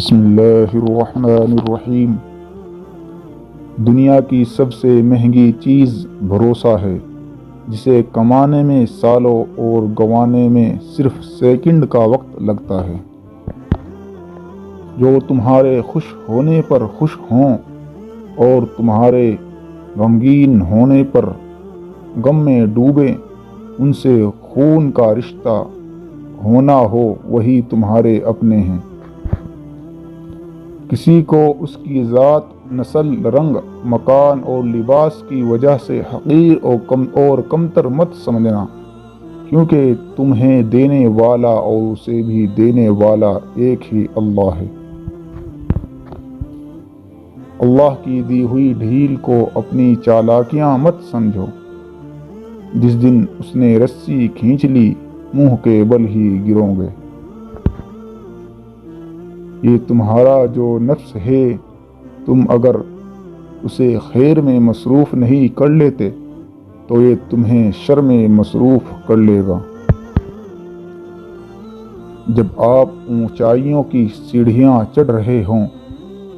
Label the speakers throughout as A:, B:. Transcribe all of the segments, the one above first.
A: بسم اللہ الرحمن الرحیم۔ دنیا کی سب سے مہنگی چیز بھروسہ ہے، جسے کمانے میں سالوں اور گنوانے میں صرف سیکنڈ کا وقت لگتا ہے۔ جو تمہارے خوش ہونے پر خوش ہوں اور تمہارے غمگین ہونے پر غم میں ڈوبیں، ان سے خون کا رشتہ ہونا ہو وہی تمہارے اپنے ہیں۔ کسی کو اس کی ذات، نسل، رنگ، مکان اور لباس کی وجہ سے حقیر اور کمتر مت سمجھنا، کیونکہ تمہیں دینے والا اور اسے بھی دینے والا ایک ہی اللہ ہے۔ اللہ کی دی ہوئی ڈھیل کو اپنی چالاکیاں مت سمجھو، جس دن اس نے رسی کھینچ لی منہ کے بل ہی گرو گے۔ یہ تمہارا جو نفس ہے، تم اگر اسے خیر میں مصروف نہیں کر لیتے تو یہ تمہیں شر میں مصروف کر لے گا۔ جب آپ اونچائیوں کی سیڑھیاں چڑھ رہے ہوں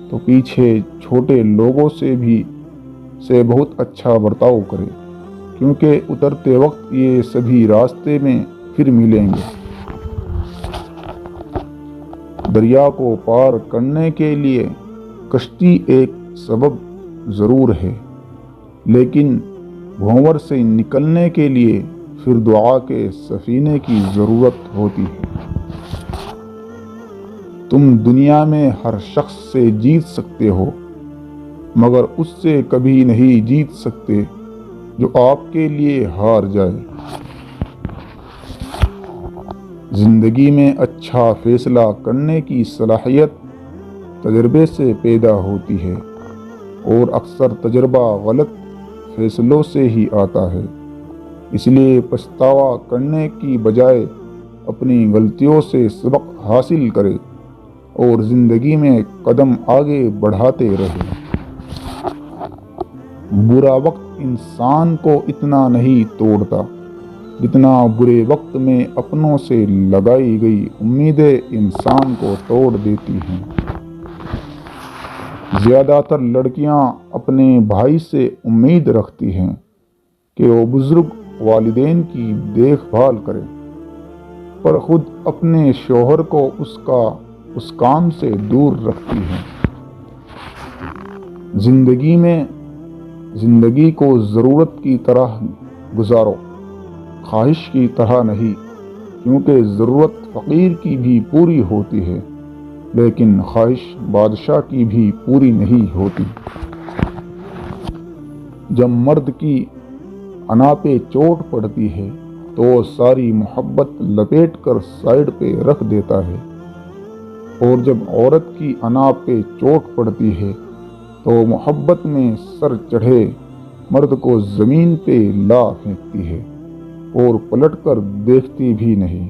A: تو پیچھے چھوٹے لوگوں سے بہت اچھا برتاؤ کرے، کیونکہ اترتے وقت یہ سبھی راستے میں پھر ملیں گے۔ دریا کو پار کرنے کے لیے کشتی ایک سبب ضرور ہے، لیکن بھنور سے نکلنے کے لیے پھر دعا کے سفینے کی ضرورت ہوتی ہے۔ تم دنیا میں ہر شخص سے جیت سکتے ہو، مگر اس سے کبھی نہیں جیت سکتے جو آپ کے لیے ہار جائے۔ زندگی میں اچھا فیصلہ کرنے کی صلاحیت تجربے سے پیدا ہوتی ہے، اور اکثر تجربہ غلط فیصلوں سے ہی آتا ہے۔ اس لیے پچھتاوا کرنے کی بجائے اپنی غلطیوں سے سبق حاصل کرے اور زندگی میں قدم آگے بڑھاتے رہے۔ برا وقت انسان کو اتنا نہیں توڑتا جتنا برے وقت میں اپنوں سے لگائی گئی امیدیں انسان کو توڑ دیتی ہیں۔ زیادہ تر لڑکیاں اپنے بھائی سے امید رکھتی ہیں کہ وہ بزرگ والدین کی دیکھ بھال کرے، پر خود اپنے شوہر کو اس کام سے دور رکھتی ہیں۔ زندگی کو ضرورت کی طرح گزارو، خواہش کی طرح نہیں، کیونکہ ضرورت فقیر کی بھی پوری ہوتی ہے، لیکن خواہش بادشاہ کی بھی پوری نہیں ہوتی۔ جب مرد کی انا پہ چوٹ پڑتی ہے تو وہ ساری محبت لپیٹ کر سائیڈ پہ رکھ دیتا ہے، اور جب عورت کی انا پہ چوٹ پڑتی ہے تو محبت میں سر چڑھے مرد کو زمین پہ لا پھینکتی ہے اور پلٹ کر دیکھتی بھی نہیں۔